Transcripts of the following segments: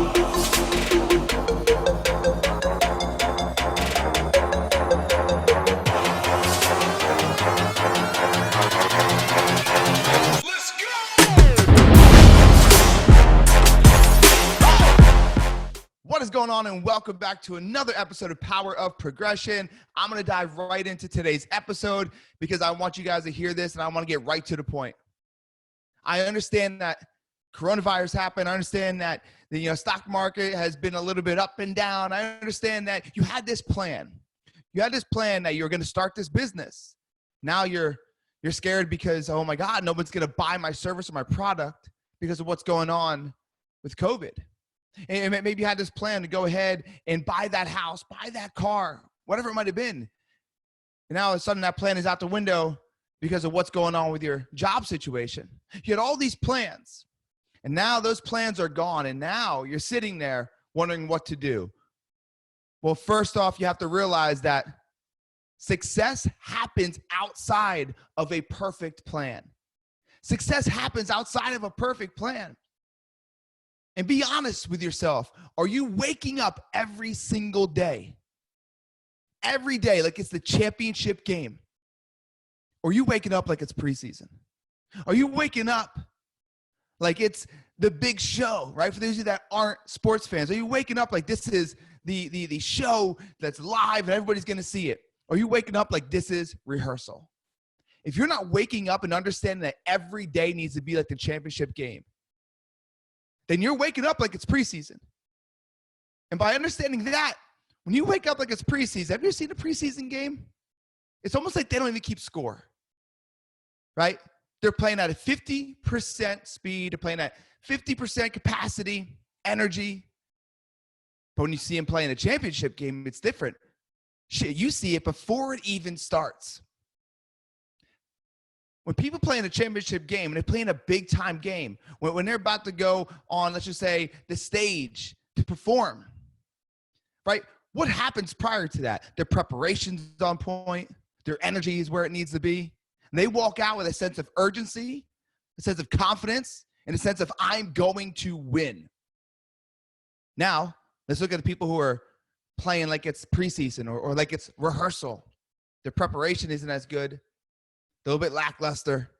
What is going on, and welcome back to another episode of Power of Progression. I'm going to dive right into today's episode because I want you guys to hear this and I want to get right to the point. I understand that coronavirus happened. I understand that the stock market has been a little bit up and down. I understand that you had this plan. You had this plan that you were going to start this business. Now you're scared because, oh my God, no one's going to buy my service or my product because of what's going on with COVID. And maybe you had this plan to go ahead and buy that house, buy that car, whatever it might have been. And now all of a sudden that plan is out the window because of what's going on with your job situation. You had all these plans, and now those plans are gone, and now you're sitting there wondering what to do. Well, first off, you have to realize that success happens outside of a perfect plan. Success happens outside of a perfect plan. And be honest with yourself. Are you waking up every single day? Every day like it's the championship game? Or are you waking up like it's preseason? Are you waking up like it's the big show, right? For those of you that aren't sports fans, are you waking up like this is the show that's live and everybody's going to see it? Or are you waking up like this is rehearsal? If you're not waking up and understanding that every day needs to be like the championship game, then you're waking up like it's preseason. And by understanding that, when you wake up like it's preseason, have you ever seen a preseason game? It's almost like they don't even keep score, right? They're playing at a 50% speed. They're playing at 50% capacity, energy. But when you see them playing a championship game, it's different. You see it before it even starts. When people play in a championship game and they're playing a big time game, when they're about to go on, let's just say, the stage to perform, right? What happens prior to that? Their preparation's on point. Their energy is where it needs to be. And they walk out with a sense of urgency, a sense of confidence, and a sense of I'm going to win. Now, let's look at the people who are playing like it's preseason or like it's rehearsal. Their preparation isn't as good. A little bit lackluster.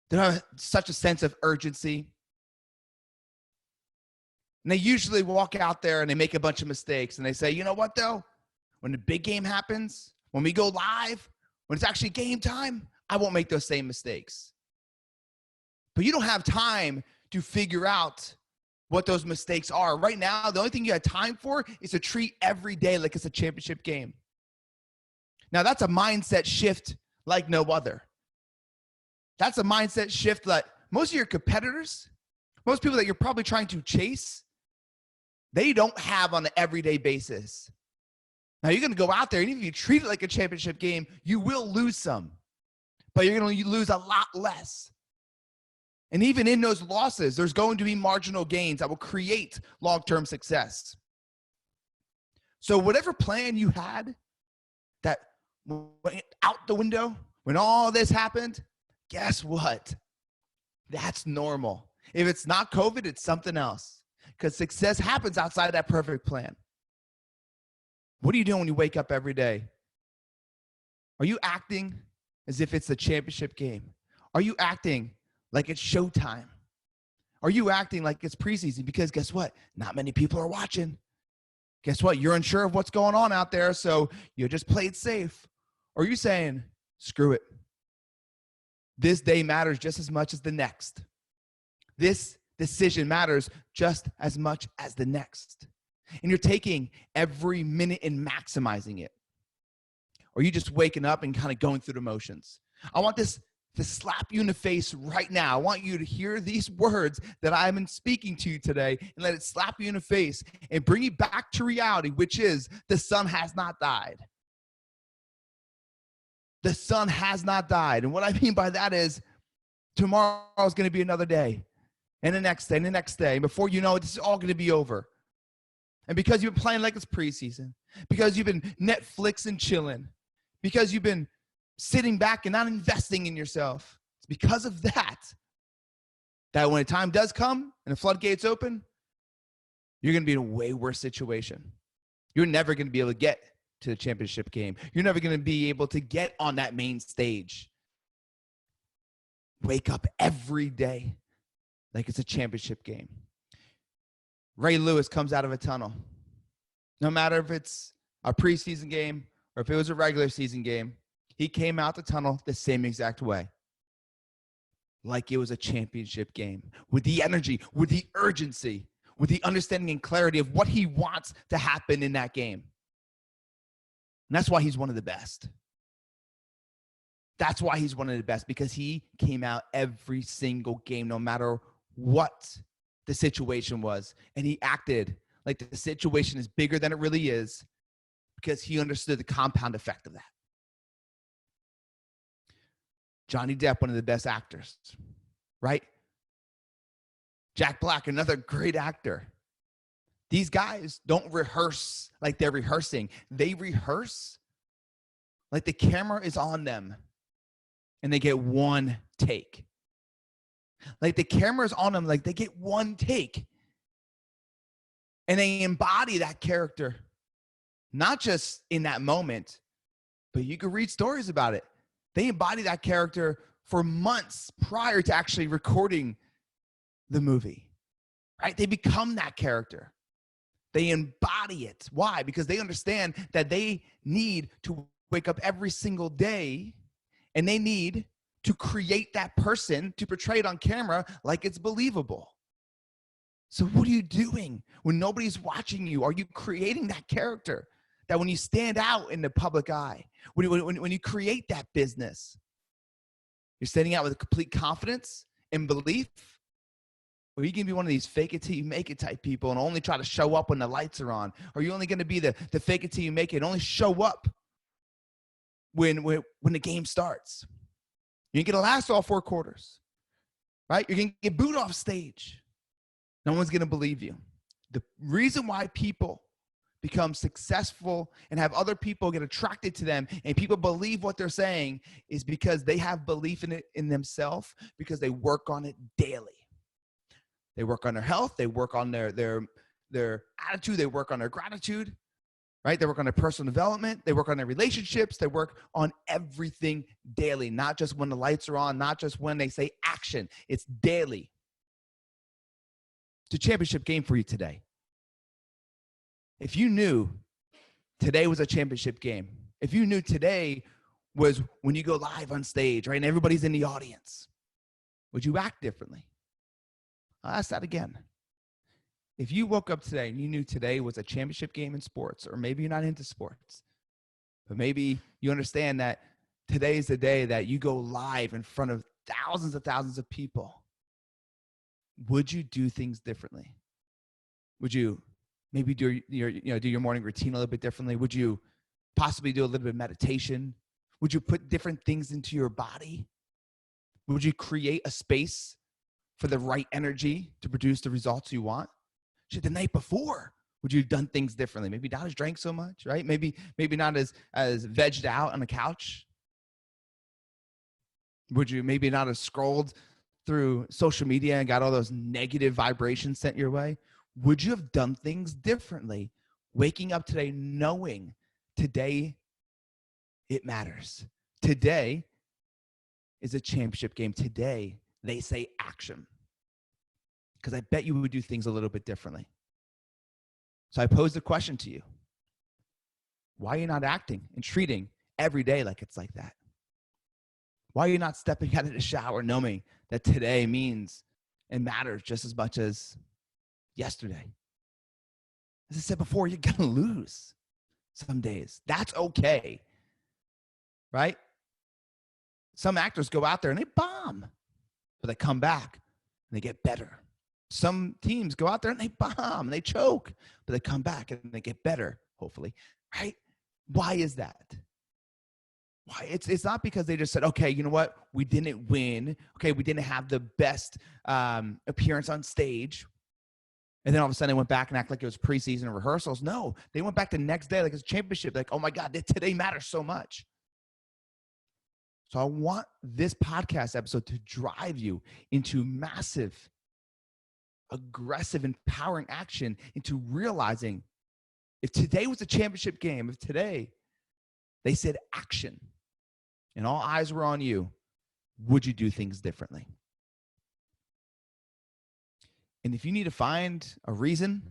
They don't have such a sense of urgency. And they usually walk out there and they make a bunch of mistakes. And they say, you know what, though? When the big game happens, when we go live, when it's actually game time, I won't make those same mistakes. But you don't have time to figure out what those mistakes are. Right now, the only thing you have time for is to treat every day like it's a championship game. Now, that's a mindset shift like no other. That's a mindset shift that most of your competitors, most people that you're probably trying to chase, they don't have on an everyday basis. Now you're going to go out there, and even if you treat it like a championship game, you will lose some, but you're going to lose a lot less. And even in those losses, there's going to be marginal gains that will create long-term success. So whatever plan you had that went out the window when all this happened, guess what? That's normal. If it's not COVID, it's something else, because success happens outside of that perfect plan. What are you doing when you wake up every day? Are you acting as if it's the championship game? Are you acting like it's showtime? Are you acting like it's preseason? Because guess what? Not many people are watching. Guess what? You're unsure of what's going on out there, so you just play it safe. Or are you saying, screw it? This day matters just as much as the next. This decision matters just as much as the next. And you're taking every minute and maximizing it. Or are you just waking up and kind of going through the motions? I want this to slap you in the face right now. I want you to hear these words that I've been speaking to you today and let it slap you in the face and bring you back to reality, which is the sun has not died. The sun has not died. And what I mean by that is tomorrow is going to be another day, and the next day, and the next day. And before you know it, this is all going to be over. And because you've been playing like it's preseason, because you've been Netflix and chilling, because you've been sitting back and not investing in yourself, it's because of that when the time does come and the floodgates open, you're going to be in a way worse situation. You're never going to be able to get to the championship game. You're never going to be able to get on that main stage. Wake up every day like it's a championship game. Ray Lewis comes out of a tunnel. No matter if it's a preseason game or if it was a regular season game, he came out the tunnel the same exact way. Like it was a championship game, with the energy, with the urgency, with the understanding and clarity of what he wants to happen in that game. And that's why he's one of the best. That's why he's one of the best, because he came out every single game, no matter what the situation was. And he acted like the situation is bigger than it really is, because he understood the compound effect of that. Johnny Depp, one of the best actors, right? Jack Black, another great actor. These guys don't rehearse like they're rehearsing. They rehearse like the camera is on them and they get one take. Like the camera's on them, like they get one take. And they embody that character, not just in that moment, but you can read stories about it. They embody that character for months prior to actually recording the movie, right? They become that character. They embody it. Why? Because they understand that they need to wake up every single day and they need to create that person to portray it on camera like it's believable. So what are you doing when nobody's watching you? Are you creating that character that when you stand out in the public eye, when you create that business, you're standing out with complete confidence and belief? Or are you going to be one of these fake it till you make it type people and only try to show up when the lights are on? Or are you only going to be the fake it till you make it and only show up when the game starts? You ain't going to last all 4 quarters, right? You're going to get booed off stage. No one's going to believe you. The reason why people become successful and have other people get attracted to them and people believe what they're saying is because they have belief in it in themselves, because they work on it daily. They work on their health. They work on their attitude. They work on their gratitude, right? They work on their personal development. They work on their relationships. They work on everything daily, not just when the lights are on, not just when they say action. It's daily. It's a championship game for you today. If you knew today was a championship game, if you knew today was when you go live on stage, right, and everybody's in the audience, would you act differently? I'll ask that again. If you woke up today and you knew today was a championship game in sports, or maybe you're not into sports, but maybe you understand that today is the day that you go live in front of thousands of people, would you do things differently? Would you maybe do your morning routine a little bit differently? Would you possibly do a little bit of meditation? Would you put different things into your body? Would you create a space for the right energy to produce the results you want? Shit, the night before, would you have done things differently? Maybe not as drank so much, right? Maybe not as vegged out on the couch. Would you maybe not have scrolled through social media and got all those negative vibrations sent your way? Would you have done things differently? Waking up today knowing today it matters. Today is a championship game. Today they say action. Because I bet you would do things a little bit differently. So I pose the question to you. Why are you not acting and treating every day like it's like that? Why are you not stepping out of the shower knowing that today means and matters just as much as yesterday? As I said before, you're going to lose some days. That's okay, right? Some actors go out there and they bomb, but they come back and they get better. Some teams go out there and they bomb and they choke, but they come back and they get better, hopefully, right? Why is that? Why? It's not because they just said, okay, you know what? We didn't win. Okay, we didn't have the best appearance on stage. And then all of a sudden they went back and act like it was preseason or rehearsals. No, they went back the next day like it's a championship. Like, oh my God, today matters so much. So I want this podcast episode to drive you into massive aggressive, empowering action into realizing if today was a championship game, if today they said action and all eyes were on you, would you do things differently? And if you need to find a reason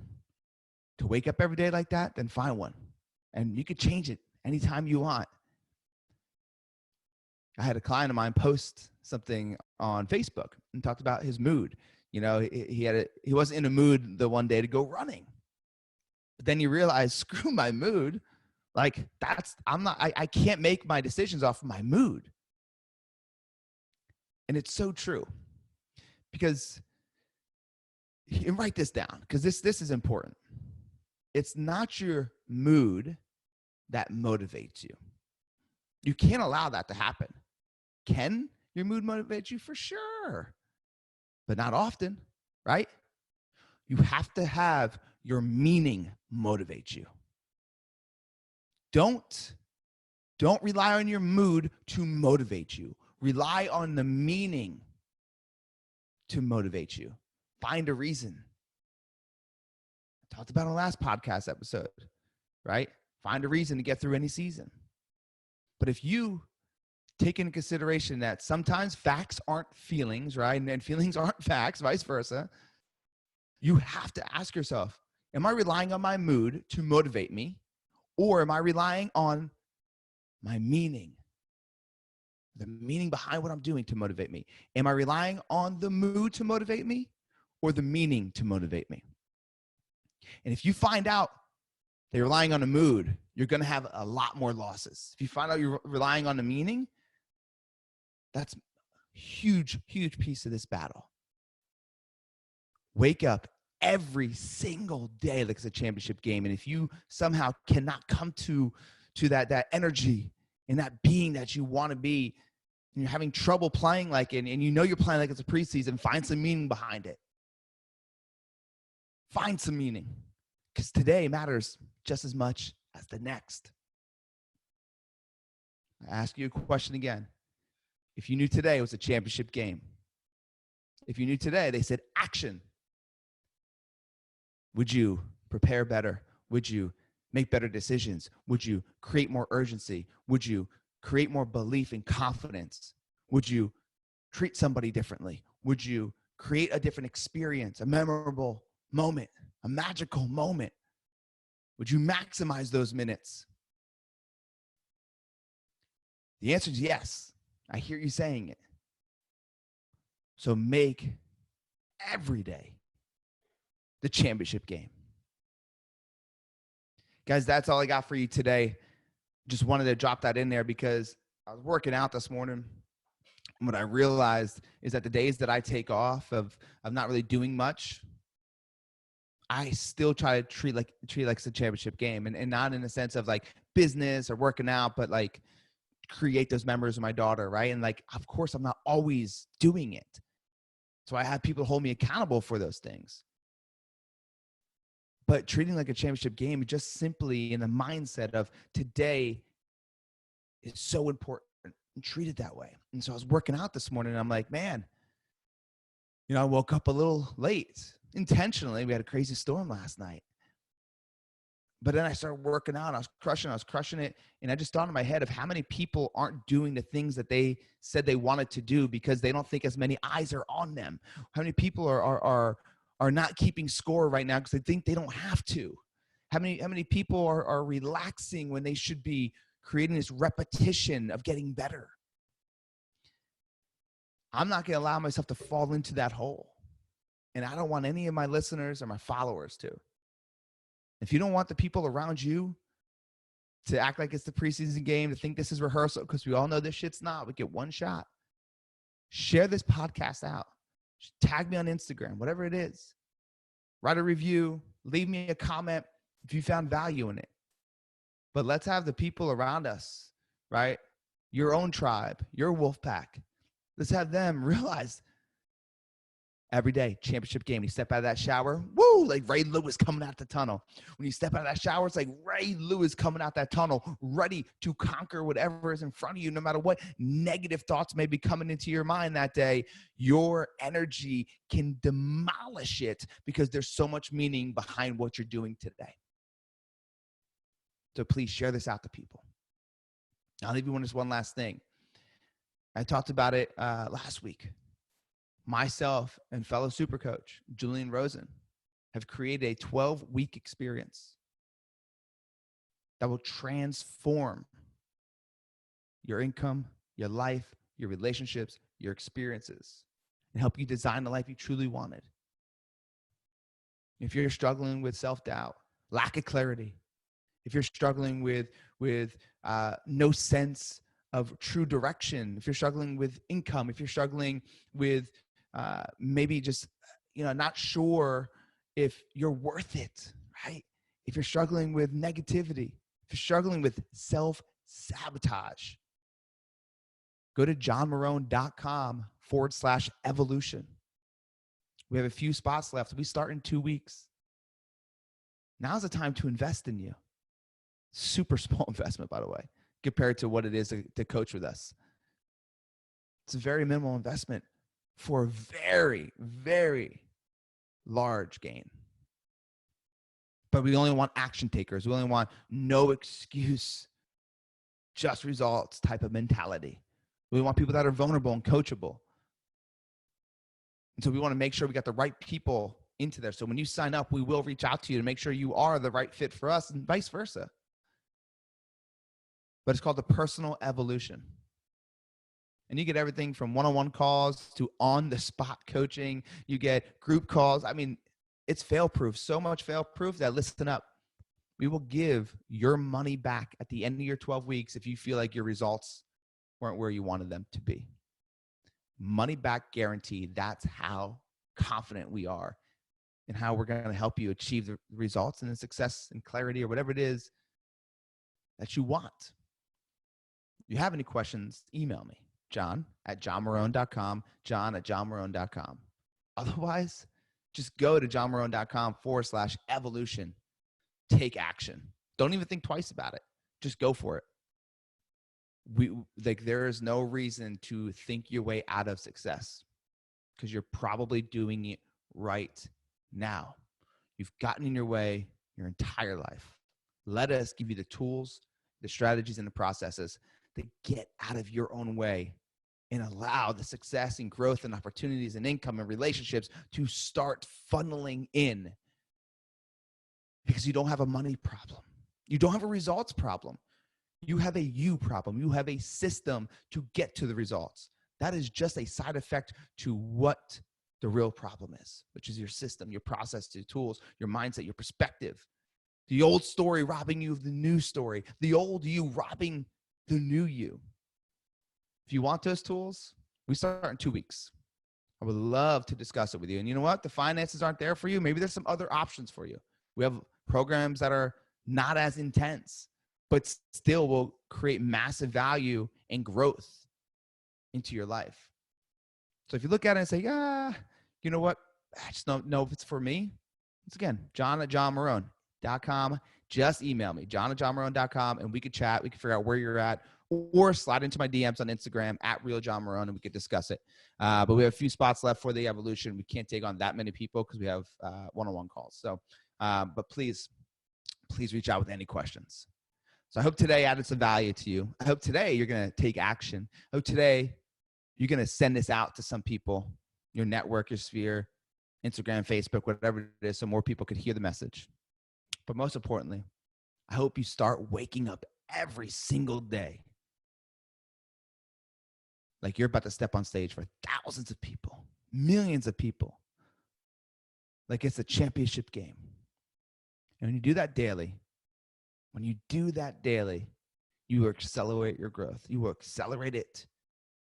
to wake up every day like that, then find one. And you could change it anytime you want. I had a client of mine post something on Facebook and talked about his mood. You know, he wasn't in a mood the one day to go running. But then he realized, screw my mood. Like I can't make my decisions off of my mood. And it's so true. Because, and write this down, because this is important. It's not your mood that motivates you. You can't allow that to happen. Can your mood motivate you? For sure. But not often, right? You have to have your meaning motivate you. Don't rely on your mood to motivate you. Rely on the meaning to motivate you. Find a reason. I talked about in the last podcast episode, right? Find a reason to get through any season. But if you take into consideration that sometimes facts aren't feelings, right? And feelings aren't facts, vice versa. You have to ask yourself, am I relying on my mood to motivate me? Or am I relying on my meaning? The meaning behind what I'm doing to motivate me. Am I relying on the mood to motivate me or the meaning to motivate me? And if you find out that you're relying on a mood, you're going to have a lot more losses. If you find out you're relying on the meaning, that's a huge, huge piece of this battle. Wake up every single day like it's a championship game. And if you somehow cannot come to that energy and that being that you want to be, and you're having trouble playing like it, and you know you're playing like it's a preseason, find some meaning behind it. Find some meaning, because today matters just as much as the next. I ask you a question again. If you knew today was a championship game, if you knew today they said action, would you prepare better? Would you make better decisions? Would you create more urgency? Would you create more belief and confidence? Would you treat somebody differently? Would you create a different experience, a memorable moment, a magical moment? Would you maximize those minutes? The answer is yes. I hear you saying it. So make every day the championship game. Guys, that's all I got for you today. Just wanted to drop that in there because I was working out this morning. And what I realized is that the days that I take off of not really doing much, I still try to treat like it's a championship game, and not in the sense of like business or working out, but like create those memories with my daughter, right? And like, of course, I'm not always doing it. So I have people hold me accountable for those things. But treating like a championship game, just simply in the mindset of today is so important, and treat it that way. And so I was working out this morning and I'm like, man, you know, I woke up a little late intentionally. We had a crazy storm last night. But then I started working out. I was crushing it. And I just thought in my head of how many people aren't doing the things that they said they wanted to do because they don't think as many eyes are on them. How many people are not keeping score right now because they think they don't have to? How many people are relaxing when they should be creating this repetition of getting better? I'm not going to allow myself to fall into that hole. And I don't want any of my listeners or my followers to. If you don't want the people around you to act like it's the preseason game, to think this is rehearsal, because we all know this shit's not. We get one shot. Share this podcast out. Tag me on Instagram, whatever it is. Write a review. Leave me a comment if you found value in it. But let's have the people around us, right? Your own tribe, your wolf pack. Let's have them realize Every day, championship game. When you step out of that shower, woo, like Ray Lewis coming out the tunnel. When you step out of that shower, it's like Ray Lewis coming out that tunnel, ready to conquer whatever is in front of you, no matter what negative thoughts may be coming into your mind that day. Your energy can demolish it because there's so much meaning behind what you're doing today. So please share this out to people. I'll leave you with just one last thing. I talked about it last week. Myself and fellow super coach, Julian Rosen, have created a 12-week experience that will transform your income, your life, your relationships, your experiences, and help you design the life you truly wanted. If you're struggling with self-doubt, lack of clarity, if you're struggling with no sense of true direction, if you're struggling with income, if you're struggling with maybe just, not sure if you're worth it, right? If you're struggling with negativity, if you're struggling with self-sabotage, go to johnmarone.com/evolution. We have a few spots left. We start in 2 weeks. Now's the time to invest in you. Super small investment, by the way, compared to what it is to coach with us. It's a very minimal investment for a very, very large gain. But we only want action takers. We only want no excuse, just results type of mentality. We want people that are vulnerable and coachable. And so we want to make sure we got the right people into there. So when you sign up, we will reach out to you to make sure you are the right fit for us and vice versa. But it's called the personal evolution. And you get everything from one-on-one calls to on-the-spot coaching. You get group calls. I mean, it's fail-proof, so much fail-proof that, listen up, we will give your money back at the end of your 12 weeks if you feel like your results weren't where you wanted them to be. Money back guaranteed. That's how confident we are in how we're going to help you achieve the results and the success and clarity or whatever it is that you want. If you have any questions, email me. John@johnmarone.com, John@johnmarone.com. Otherwise, just go to johnmarone.com/evolution. Take action. Don't even think twice about it. Just go for it. There is no reason to think your way out of success because you're probably doing it right now. You've gotten in your way your entire life. Let us give you the tools, the strategies, and the processes to get out of your own way and allow the success and growth and opportunities and income and relationships to start funneling in, because you don't have a money problem. You don't have a results problem. You have a you problem. You have a system to get to the results. That is just a side effect to what the real problem is, which is your system, your process, your tools, your mindset, your perspective. The old story robbing you of the new story. The old you robbing the new you. If you want those tools, we start in 2 weeks. I would love to discuss it with you. And you know what? The finances aren't there for you. Maybe there's some other options for you. We have programs that are not as intense, but still will create massive value and growth into your life. So if you look at it and say, you know what? I just don't know if it's for me. Once again, John@johnmarone.com. Just email me, John@johnmarone.com, and we could chat. We can figure out where you're at, or slide into my DMs on Instagram @realjohnmarone, and we could discuss it. But we have a few spots left for the evolution. We can't take on that many people because we have one-on-one calls. So, but please reach out with any questions. So I hope today added some value to you. I hope today you're going to take action. I hope today you're going to send this out to some people, your network, your sphere, Instagram, Facebook, whatever it is, so more people could hear the message. But most importantly, I hope you start waking up every single day like you're about to step on stage for thousands of people, millions of people, like it's a championship game. And when you do that daily, you will accelerate your growth. You will accelerate it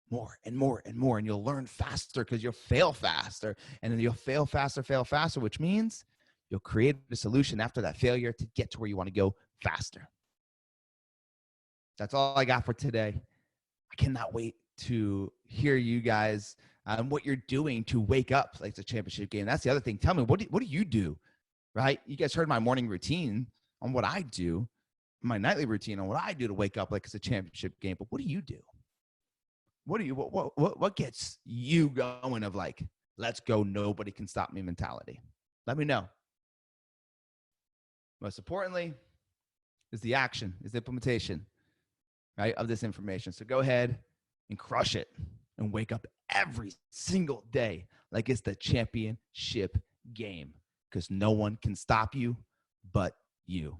more and more and more, and you'll learn faster because you'll fail faster, and then you'll fail faster, which means you'll create a solution after that failure to get to where you want to go faster. That's all I got for today. I cannot wait to hear you guys what you're doing to wake up like it's a championship game. That's the other thing. Tell me, what do you do, right? You guys heard my morning routine on what I do, my nightly routine on what I do to wake up like it's a championship game. But what do you do? What gets you going of like, let's go, nobody can stop me mentality? Let me know. Most importantly is the action, is the implementation, right, of this information. So go ahead and crush it and wake up every single day like it's the championship game, because no one can stop you but you.